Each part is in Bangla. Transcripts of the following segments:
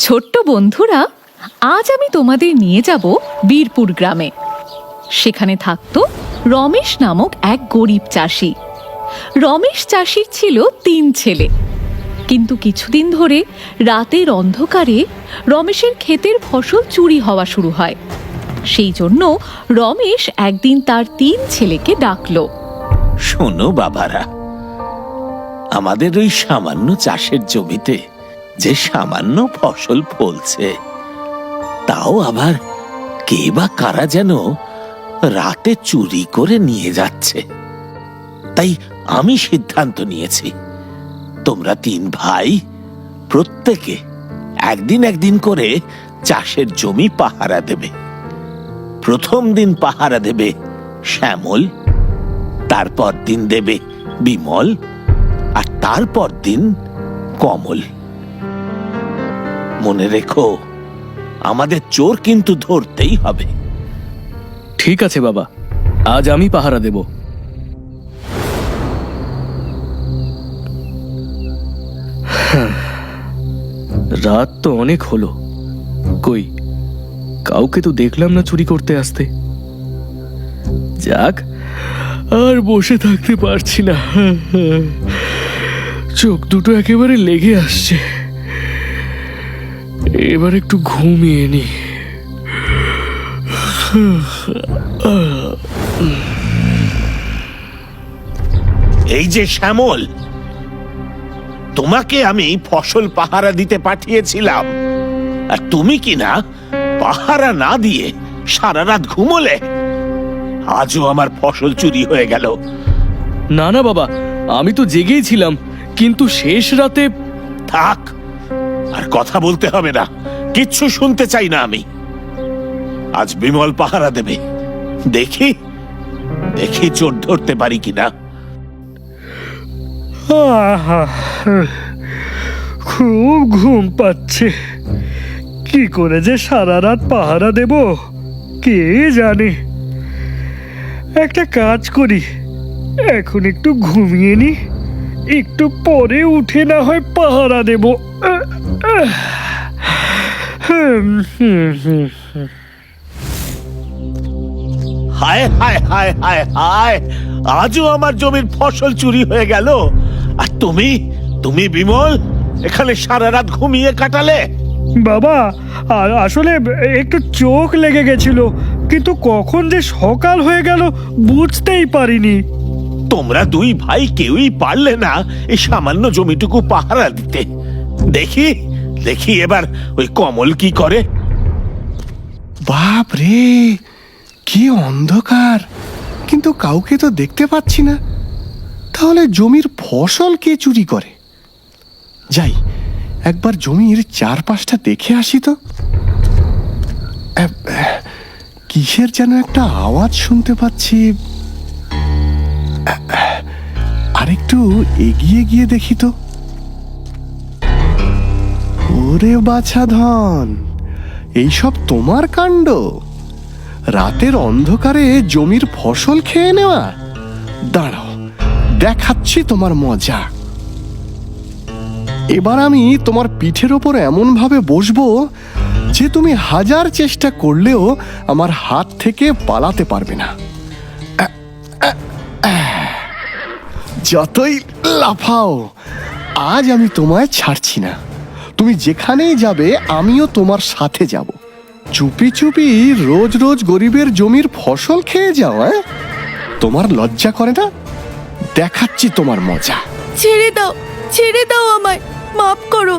ছোট্ট বন্ধুরা, আজ আমি তোমাদের নিয়ে যাব বীরপুর গ্রামে। সেখানে থাকতো রমেশ নামক এক গরিব চাষি। রমেশ চাষির ছিল 3 ছেলে, কিন্তু কিছুদিন ধরে রাতের অন্ধকারে রমেশের ক্ষেতের ফসল চুরি হওয়া শুরু হয়। সেই জন্য রমেশ একদিন তার 3 ছেলেকে ডাকলো। শোনো বাবারা, আমাদের ওই সামান্য চাষের জমিতে যে সামান্য ফসল ফলছে, তাও আবার কে বা কারা যেন রাতে চুরি করে নিয়ে যাচ্ছে। তাই আমি সিদ্ধান্ত নিয়েছি, তোমরা 3 ভাই প্রত্যেকে একদিন করে চাষের জমি পাহারা দেবে। প্রথম দিন পাহারা দেবে শ্যামল, তারপর দিন দেবে বিমল, আর তারপর দিন কমল। মনে রেখো, আমাদের চোর কিন্তু ধরতেই হবে। ঠিক আছে বাবা, আজ আমি পাহারা দেব। রাত তো অনেক হলো, কই কাউকে তো দেখলাম না চুরি করতে আসতে। যাক, আর বসে থাকতে পারছি না, চোখ দুটো একেবারে লেগে আসছে। এবার একটু ঘুমিয়ে নি। এই যে শ্যামল, তোমাকে আমি ফসল পাহারা দিতে পাঠিয়েছিলাম, আর তুমি কি না পাহারা না দিয়ে সারা রাত ঘুমোলে। আজও আমার ফসল চুরি হয়ে গেল। না না বাবা, আমি তো জেগেই ছিলাম, কিন্তু শেষ রাতে। থাক, আর কথা বলতে হবে না, কিচ্ছু শুনতে চাই না আমি। আজ বিমল পাহারা দেবে। দেখি দেখি চোর ধরতে পারি কিনা। খুব ঘুম পাচ্ছে, কি করে যে সারা রাত পাহারা দেব কে জানে। একটা কাজ করি, এখন একটু ঘুমিয়ে নি, একটু পরে উঠে না হয় পাহারা দেব। হায় হায় হায় হায় হায়, আজও আমার জমির ফসল চুরি হয়ে গেল। আর তুমি বিমল এখানে সারা রাত ঘুমিয়ে কাটালে। বাবা, আসলে একটু চোখ লেগে গেছিল, কিন্তু কখন যে সকাল হয়ে গেল বুঝতেই পারিনি। তোমরা 2 ভাই কেউই পারলে না এই সামান্য জমিটুকু পাহারা দিতে। দেখি দেখি এবার ওই কমল কি করে। বাপ রে, কি অন্ধকার, কিন্তু কাউকে তো দেখতে পাচ্ছি না। তাহলে জমির ফসল কে চুরি করে? যাই, একবার জমির চারপাশটা দেখে আসি তো। কিসের যেন একটা আওয়াজ শুনতে পাচ্ছি। আরেকটু এগিয়ে গিয়ে দেখি তো। ওরে বাছা ধন, এইসব তোমার কাণ্ড? রাতের অন্ধকারে জমির ফসল খেয়ে নেওয়া? দাঁড়াও, দেখাচ্ছি তোমার মজা। এবার আমি তোমার পিঠের ওপর এমন ভাবে বসবো যে তুমি 1000 চেষ্টা করলেও আমার হাত থেকে পালাতে পারবে না। যতই লাফাও, আজ আমি তোমায় ছাড়ছি না। তুমি যেখানেই যাবে আমিও তোমার সাথে যাব। চুপি চুপি রোজ রোজ গরিবের জমির ফসল খেয়ে যাও। তোমার লজ্জা করে না? দেখাচ্ছি তোমার মজা। ছেড়ে দাও আমায়, মাফ করো।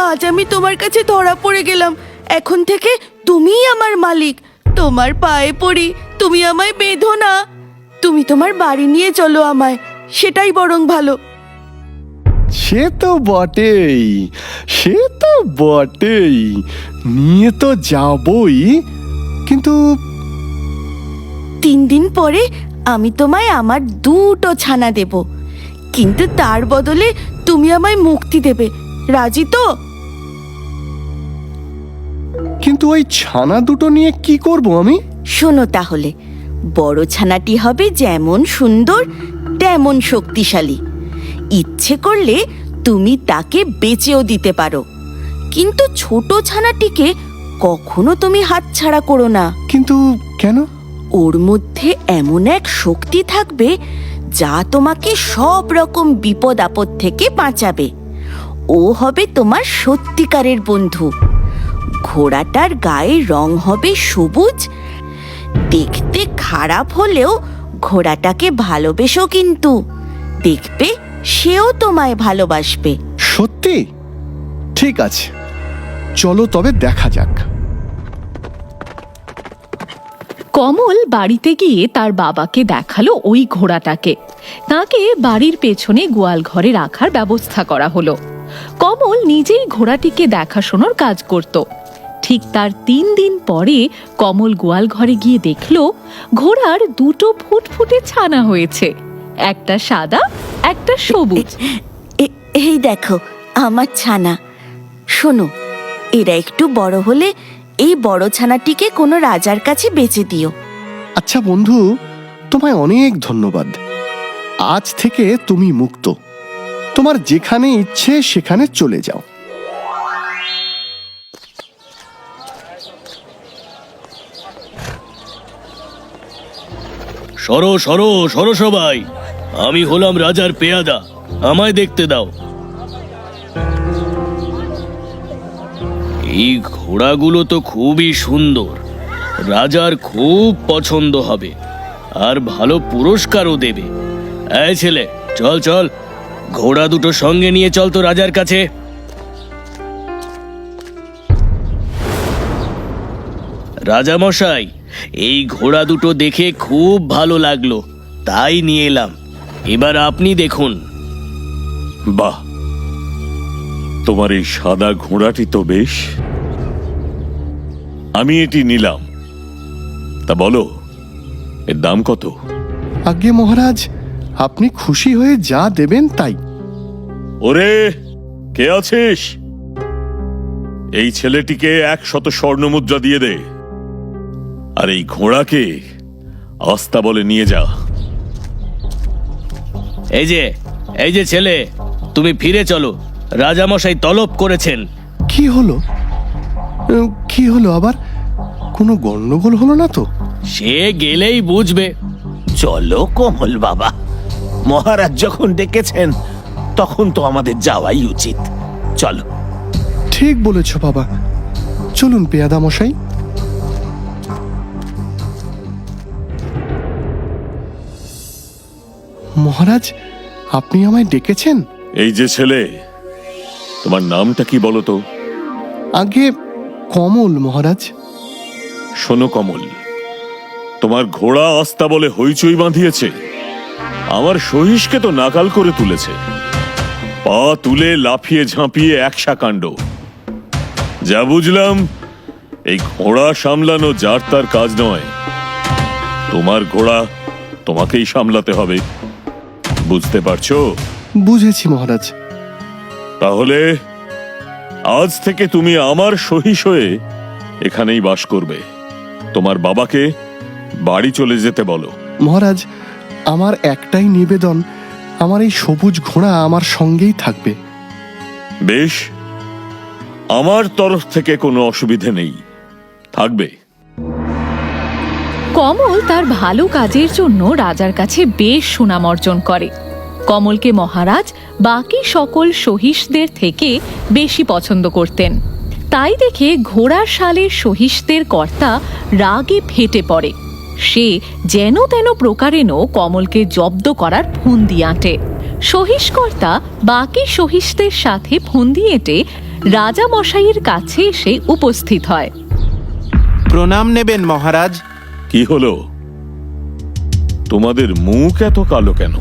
আজ আমি তোমার কাছে ধরা পড়ে গেলাম। এখন থেকে তুমিই আমার মালিক। তোমার পায়ে পড়ি, তুমি আমায় বেঁধো না। তুমি তোমার বাড়ি নিয়ে চলো আমায়, সেটাই বরং ভালো। সে তো বটেই, নিয়ে তো যাবই, কিন্তু 3 দিন পরে আমি তোমায় আমার 2টো ছানা দেব, কিন্তু তার বদলে তুমি আমায় মুক্তি দেবে। রাজি তো? কিন্তু ওই ছানা দুটো নিয়ে কি করব আমি? শোনো তাহলে, বড় ছানাটি হবে যেমন সুন্দর তেমন শক্তিশালী। ইচ্ছে করলে তুমি তাকে বেচেও দিতে পারো, কিন্তু ছোট ছানাটিকে কখনো তুমি হাতছাড়া করো না। কিন্তু কেন? ওর মধ্যে এমন এক শক্তি থাকবে যা তোমাকে সব রকম বিপদ আপদ থেকে বাঁচাবে। ও হবে তোমার সত্যিকারের বন্ধু। ঘোড়াটার গায়ে রং হবে সবুজ। দেখতে খারাপ হলেও ঘোড়াটাকে ভালোবেসো, কিন্তু দেখবে সেও তোমায় ভালোবাসবে। সত্যি? ঠিক আছে, চলো তবে দেখা যাক। কমল বাড়িতে গিয়ে তার বাবাকে দেখালো ওই ঘোড়াটাকে। তাকে বাড়ির পেছনে গোয়াল ঘরে রাখার ব্যবস্থা করা হলো। কমল নিজেই ঘোড়াটিকে দেখাশোনার কাজ করত। ঠিক তার 3 দিন পরে কমল গোয়াল ঘরে গিয়ে দেখলো ঘোড়ার 2টো ফুটফুটে ছানা হয়েছে, একটা সাদা একটা সবুজ। এই দেখো আমার ছানা। শোনো, এরা একটু বড় হলে এই বড় ছানাটিকে কোনো রাজার কাছে বেচে দিও। আচ্ছা বন্ধু, তোমায় অনেক ধন্যবাদ। আজ থেকে তুমি মুক্ত। তোমার যেখানে ইচ্ছে সেখানে চলে যাও। সরো সরো সরো সবাই, আমি হলাম রাজার পেয়াদা, আমায় দেখতে দাও। এই ঘোড়াগুলো তো খুবই সুন্দর, রাজার খুব পছন্দ হবে আর ভালো পুরস্কারও দেবে। এই ছেলে, চল চল, ঘোড়া দুটো সঙ্গে নিয়ে চল তো রাজার কাছে। রাজামশাই, এই ঘোড়া দুটো দেখে খুব ভালো লাগলো, তাই নিয়ে এলাম। এবার আপনি দেখুন। বাহ, তোমার এই সাদা ঘোড়াটি তো বেশ। আমি এটি নিলাম। তা বলো, এর দাম কত? আজ্ঞে মহারাজ, আপনি খুশি হয়ে যা দেবেন তাই। ওরে, কে আছিস? এই ছেলেটিকে 100 স্বর্ণমুদ্রা দিয়ে দে, আর এই ঘোড়াকে আস্তা বলে নিয়ে যা। এই যে ছেলে, তুমি ফিরে চলো, রাজামশাই তলব করেছেন। কি হলো? কি হলো আবার? কোনো গন্ডগোল হলো না তো? সে গেলেই বুঝবে। চলো কমল বাবা, মহারাজ যখন ডেকেছেন তখন তো আমাদের যাওয়াই উচিত। চলো। ঠিক বলেছ বাবা, চলুন পেয়াদা মশাই। মহারাজ, আপনি আমায় ডেকেছেন? এই যে ছেলে, তোমার নামটা কি বলো তো? আগে কমল মহারাজ। শোনো কমল, তোমার ঘোড়া আস্তা বলে হইচই বাঁধিয়েছে, আমার সহিসকে তো নাকাল করে তুলেছে। পা তুলে লাফিয়ে ঝাঁপিয়ে একসা কাণ্ড। যা বুঝলাম, এই ঘোড়া সামলানো যার তার কাজ নয়। তোমার ঘোড়া তোমাকেই সামলাতে হবে, বুঝতে পারছো? বুঝেছি মহারাজ। তাহলে আজ থেকে তুমি আমার সহিস হয়ে এখানেই বাস করবে। তোমার বাবাকে বাড়ি চলে যেতে বলো। মহারাজ, আমার একটাই নিবেদন, আমার এই সবুজ ঘোড়া আমার সঙ্গেই থাকবে। বেশ, আমার তরফ থেকে কোনো অসুবিধে নেই, থাকবে। কমল তার ভালো কাজের জন্য রাজার কাছে বেশ সুনাম অর্জন করে। কমলকে মহারাজ বাকি সকল সহিসদের থেকে বেশি পছন্দ করতেন। তাই দেখে ঘোড়ার শালের সহিসদের কর্তা রাগে ফেটে পড়ে। সে যেন তেন প্রকারেণ কমলকে জব্দ করার ফন্দি আঁটে। সহিসকর্তা বাকি সহিসদের সাথে ফন্দি এঁটে রাজা মশাইয়ের কাছে এসে উপস্থিত হয়। প্রণাম নেবেন মহারাজ। কি হলো? তোমাদের মুখ এত কালো কেন?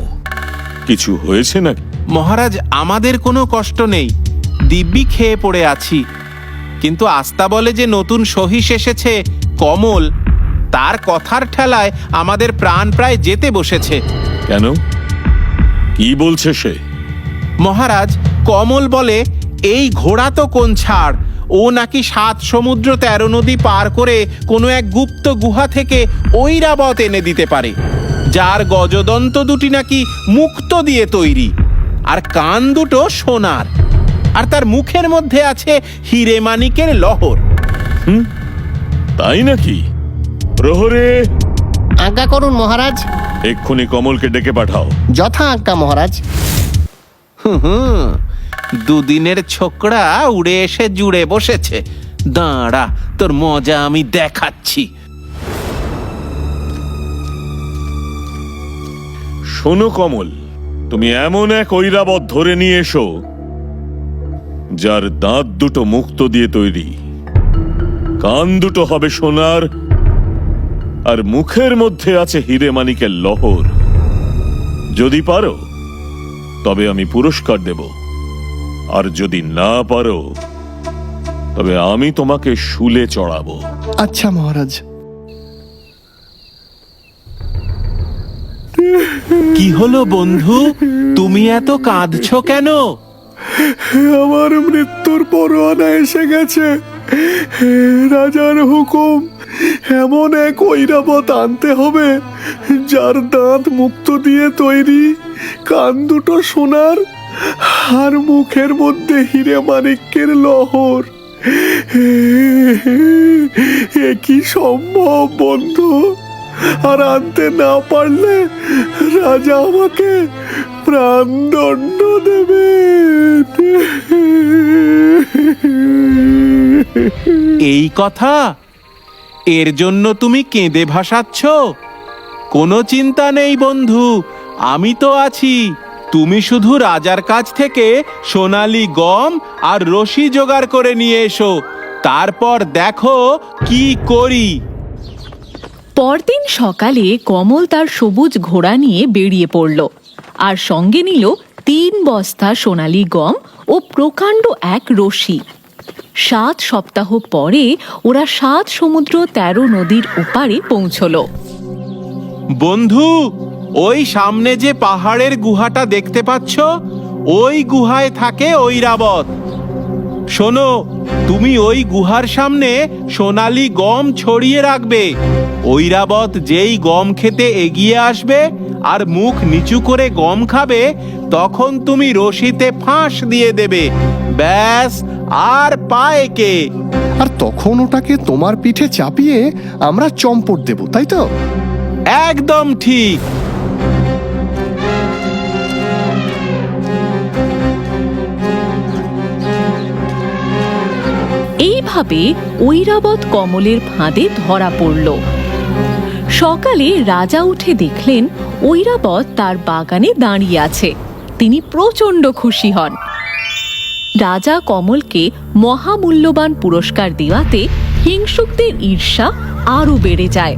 কিছু হয়েছে নাকি? মহারাজ, আমাদের কোনো কষ্ট নেই, দিব্যি খেয়ে পড়ে আছি। কিন্তু আস্তা বলে যে নতুন সহিস এসেছে কমল, তার কথার ঠেলায় আমাদের প্রাণ প্রায় যেতে বসেছে। কেন? কি বলছে সে? মহারাজ, কমল বলে এই ঘোড়া তো কোন ছাড়, ও নাকি 7 সমুদ্র 13 নদী পার করে কোনো এক গুপ্ত গুহা থেকে ঐরাবত এনে দিতে পারে, যার গজদন্ত দুটি নাকি মুক্ত দিয়ে তৈরি, আর কান দুটো সোনার। আর তার মুখের মধ্যে আছে হিরে মানিকের লহর। তাই নাকি? প্রহরে, আজ্ঞা করুন মহারাজ। এক্ষুনি কমলকে ডেকে পাঠাও। যথা আজ্ঞা মহারাজ। হুম, দুদিনের ছোকরা উড়ে এসে জুড়ে বসেছে। দাঁড়া, তোর মজা আমি দেখাচ্ছি। শোনো কমল, তুমি এমন এক ঐরাবত ধরে নিয়ে এসো যার দাঁত দুটো মুক্ত দিয়ে তৈরি, কান দুটো হবে সোনার, আর মুখের মধ্যে আছে হিরে মানিকের লহর। যদি পারো তবে আমি পুরস্কার দেব, আর যদি না পারো তবে আমি তোমাকে শুলে চড়াবো। আচ্ছা মহারাজ। কি হলো বন্ধু, তুমি এত কাঁদছো কেন? আমার মৃত্যুর পরোয়ানা এসে গেছে। রাজার হুকুম, এমন এক ঐরাবত আনতে হবে যার দাঁত মুক্ত দিয়ে তৈরি, কান দুটো সোনার, আর মুখের মধ্যে হিরে মানিক্যের লহর। এ কি সম্ভব বন্ধু? আর আনতে না পারলে রাজা আমাকে প্রাণদণ্ড দেবে। এই কথা, এর জন্য তুমি কেঁদে ভাসাচ্ছ? কোনো চিন্তা নেই বন্ধু, আমি তো আছি। তুমি শুধু রাজার কাছ থেকে সোনালি গম আর রশি জোগাড় করে নিয়ে এসো, তারপর দেখো কি করি। পরদিন সকালে কমল তার সবুজ ঘোড়া নিয়ে বেরিয়ে পড়ল, আর সঙ্গে নিল 3 বস্তা সোনালী গম ও প্রকাণ্ড এক রশি। 7 সপ্তাহ পরে ওরা 7 সমুদ্র 13 নদীর ওপারে পৌঁছল। বন্ধু, ওই সামনে যে পাহাড়ের গুহাটা দেখতে পাচ্ছ, ওই গুহায় থাকে ঐরাবত। শোনো, তুমি ওই গুহার সামনে সোনালি গম ছড়িয়ে রাখবে। ঐরাবত যেই গম খেতে এগিয়ে আসবে আর মুখ নিচু করে গম খাবে, তখন তুমি রশিতে ফাঁস দিয়ে দেবে। ব্যাস, আর পায় কে? আর তখন ওটাকে তোমার পিঠে চাপিয়ে আমরা চম্পট দেব, তাই তো? একদম ঠিক। এইভাবে ঐরাবত কমলের ফাঁদে ধরা পড়ল। সকালে রাজা উঠে দেখলেন ঐরাবত তার বাগানে দাঁড়িয়ে আছে। তিনি প্রচণ্ড খুশি হন। রাজা কমলকে মহামূল্যবান পুরস্কার দেওয়াতে হিংসুকদের ঈর্ষা আরো বেড়ে যায়।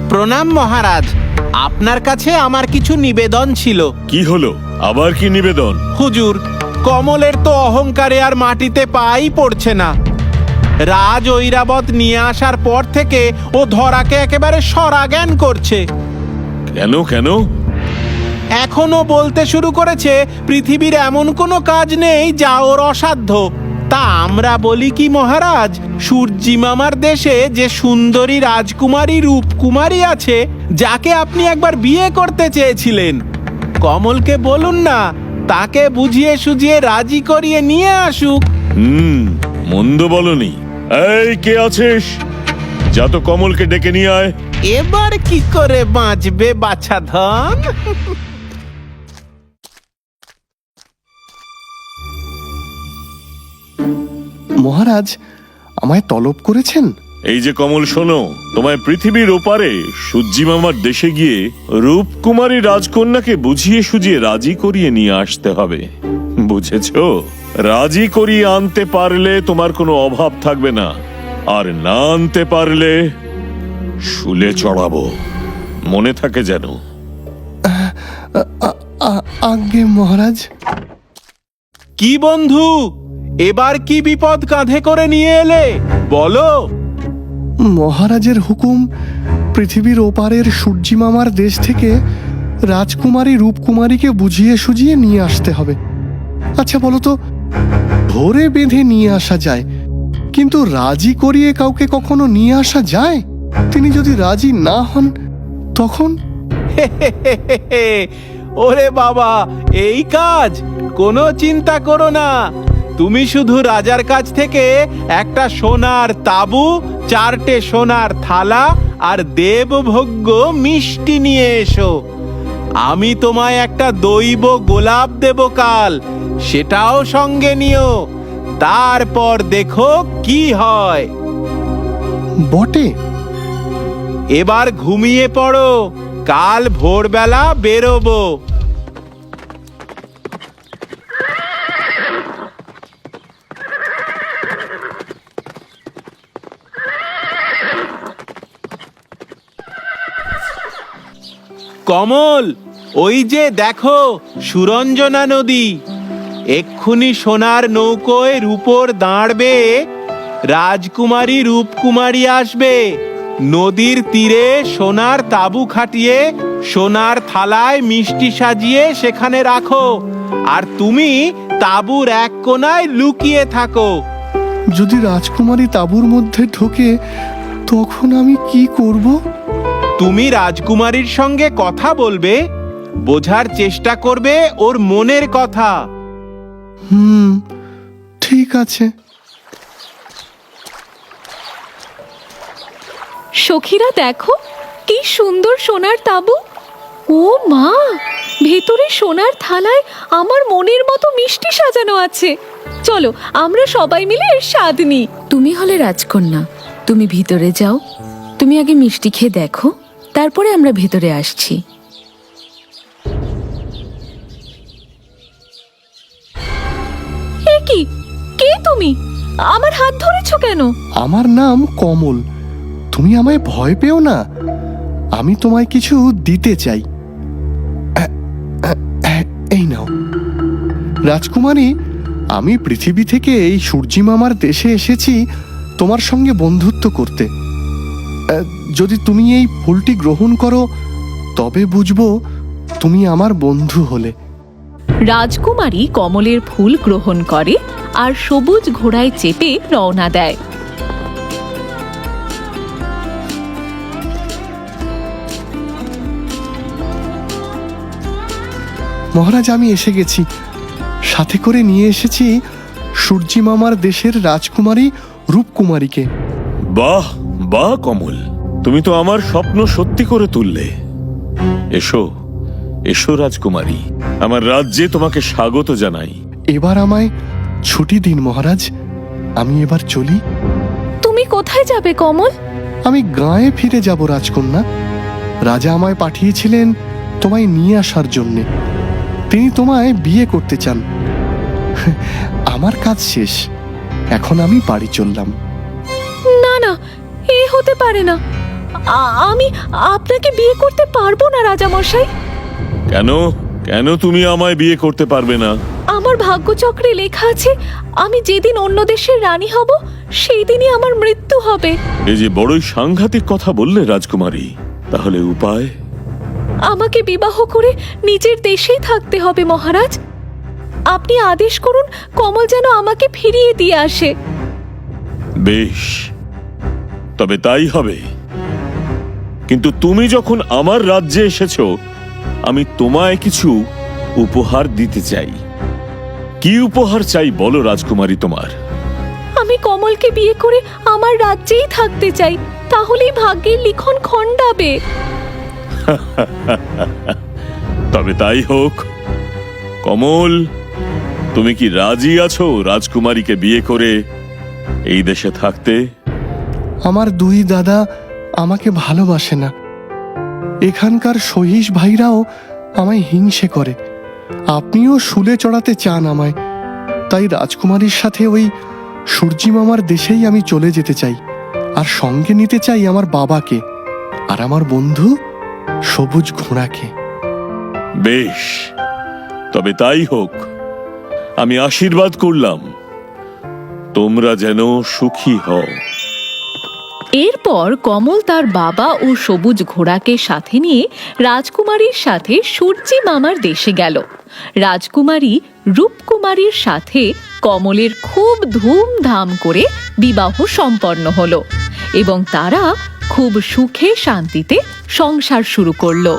প্রণাম মহারাজ, আপনার কাছে আমার কিছু নিবেদন ছিল। কি হলো? আবার কি নিবেদন? হুজুর, কমলের তো অহংকারে আর মাটিতে পাই পড়ছে না। রাজ ঐরাবত নিয়ে আসার পর থেকে ও ধরাকে একেবারে সরাজ্ঞান করছে। কেন কেন? এখনো বলতে শুরু করেছে পৃথিবীর এমন কোনো কাজ নেই যা ওর অসাধ্য। তা আমরা বলি কি মহারাজ, সূর্যি মামার দেশে যে সুন্দরী রাজকুমারী রূপকুমারী আছে, যাকে আপনি একবার বিয়ে করতে চেয়েছিলেন, কমলকে বলুন না তাকে বুঝিয়ে সুঝিয়ে রাজি করিয়ে নিয়ে আসুক। মন্দ বলনি। এই, কে আছিস? যা তো কমলকে ডেকে নিয়ে আয়। এবার কি করে বাঁচবে বাছা ধন? মহারাজ, আমায় তলব করেছেন? এই যে কমল, শোনো, তোমায় পৃথিবীর ওপারে সূর্যি মামার দেশে গিয়ে রূপকুমারী রাজকন্যাকে বুঝিয়ে সুঝিয়ে রাজি করিয়ে নিয়ে আসতে হবে, বুঝেছো? রাজি করিয়ে আনতে পারলে তোমার কোনো অভাব থাকবে না, আর না আনতে পারলে শুলে চড়াবো, মনে থাকে যেন। আজ্ঞে মহারাজ। কি বন্ধু, এবার কি বিপদ কাঁধে করে নিয়ে এলে, বলো? মহারাজের হুকুম, পৃথিবীর ওপারের সূর্যি মামার দেশ থেকে রাজকুমারী রূপকুমারীকে বুঝিয়ে সুঝিয়ে নিয়ে আসতে হবে। আচ্ছা বলো তো, ধরে বেঁধে নিয়ে আসা যায়, কিন্তু রাজি করিয়ে কাউকে কখনো নিয়ে আসা যায়? তিনি যদি রাজি না হন তখন? ওরে বাবা, এই কাজ! কোনো চিন্তা করো না, তুমি শুধু রাজার কাছ থেকে একটা সোনার তাবু, 4টে সোনার থালা আর দেবভোগ্য মিষ্টি নিয়ে এসো। আমি তোমায় একটা দৈব গোলাপ দেব কাল, সেটাও সঙ্গে নিও। তারপর দেখো কি হয়। বটে। এবার ঘুমিয়ে পড়ো, কাল ভোরবেলা বেরোবো। কমল, ওই যে দেখো সুরঞ্জনা নদী। এক্ষুনি সোনার নৌকোয় রূপোর দাঁড়বে রাজকুমারী রূপকুমারী আসবে। নদীর তীরে সোনার তাবু খাটিয়ে সোনার থালায় মিষ্টি সাজিয়ে সেখানে রাখো, আর তুমি তাঁবুর এক কোণায় লুকিয়ে থাকো। যদি রাজকুমারী তাঁবুর মধ্যে ঢোকে তখন আমি কি করব? তুমি রাজকুমারীর সঙ্গে কথা বলবে, বোঝার চেষ্টা করবে ওর মনের কথা। ঠিক আছে। সখীরা দেখো, কি সুন্দর সোনার তাবু! ও মা, ভেতরে সোনার থালায় আমার মনের মতো মিষ্টি সাজানো আছে। চলো আমরা সবাই মিলে এর স্বাদ নিই। তুমি হলে রাজকন্যা, তুমি ভিতরে যাও। তুমি আগে মিষ্টি খেয়ে দেখো, তারপরে আমরা ভেতরে আসছি। এ কি? কে তুমি? আমার হাত ধরেছো কেন? আমার নাম কমল। তুমি আমায় ভয় পেও না, আমি তোমায় কিছু দিতে চাই। এই নাও। রাজকুমারী, আমি পৃথিবী থেকে এই সূর্যি মামার দেশে এসেছি তোমার সঙ্গে বন্ধুত্ব করতে। যদি তুমি এই ফুলটি গ্রহণ করো তবে বুঝবো তুমি আমার বন্ধু হলে। রাজকুমারী কমলের ফুল গ্রহণ করে আর সবুজ ঘোড়ায় চেপে রওনা দেয়। মহারাজ, আমি এসে গেছি। সাথে করে নিয়ে এসেছি সূর্যি মামার দেশের রাজকুমারী রূপকুমারীকে। বাহ বাহ কমল, তুমি তো আমার স্বপ্ন সত্যি করে তুললে। এসো এসো রাজকুমারী, আমার রাজ্যে তোমাকে স্বাগত জানাই। এবার আমায় ছুটি দিন মহারাজ, আমি এবার চলি। তুমি কোথায় যাবে কমল? আমি গাঁয়ে ফিরে যাব রাজকন্যা। রাজা আমায় পাঠিয়েছিলেন তোমায় নিয়ে আসার জন্যে। তিনি তোমায় বিয়ে করতে চান। আমার কাজ শেষ, এখন আমি বাড়ি চললাম। না না, এ হতে পারে না। আমি আপনাকে বিয়ে করতে পারবো না রাজামশাই। কেন কেন তুমি আমায় বিয়ে করতে পারবে না? আমার ভাগ্যচক্রে লেখা আছে আমি যেদিন অন্য দেশের রানী হব সেই দিনই আমার মৃত্যু হবে। এই যে বড়ই সাংঘাতিক কথা বললে রাজকুমারী, তাহলে উপায়? আমাকে বিবাহ করে নিজের দেশেই থাকতে হবে মহারাজ। আপনি আদেশ করুন কমল যেন আমাকে ফিরিয়ে দিয়ে আসে। বেশ, তবে তাই হবে। কিন্তু তুমি যখন আমার রাজ্যে এসেছো, আমি তোমায় কিছু উপহার দিতে চাই। কি উপহার চাই বলো রাজকুমারী তোমার? আমি কমলকে বিয়ে করে আমার রাজ্যেই থাকতে চাই, তাহলেই ভাগ্যের লিখন খণ্ডাবে। তবে তাই হোক। কমল, তুমি কি রাজি আছো রাজকুমারীকে বিয়ে করে এই দেশে থাকতে? আমার দুই দাদা আমাকে ভালোবাসে না। এখানকার সহিস ভাইরাও আমায় হিংসে করে। আপনিও শুলে চড়াতে চান আমায়, তাই রাজকুমারীর সাথে ওই সূর্যি মামার দেশেই আমি চলে যেতে চাই। আর সঙ্গে নিতে চাই আমার বাবাকে আর আমার বন্ধু সবুজ ঘোড়াকে। বেশ, তবে তাই হোক। আমি আশীর্বাদ করলাম তোমরা যেন সুখী হও। এরপর কমল তার বাবা ও সবুজ ঘোড়াকে সাথে নিয়ে রাজকুমারীর সাথে সূর্যি মামার দেশে গেল। রাজকুমারী রূপকুমারীর সাথে কমলের খুব ধুমধাম করে বিবাহ সম্পন্ন হলো এবং তারা খুব সুখে শান্তিতে সংসার শুরু করলো।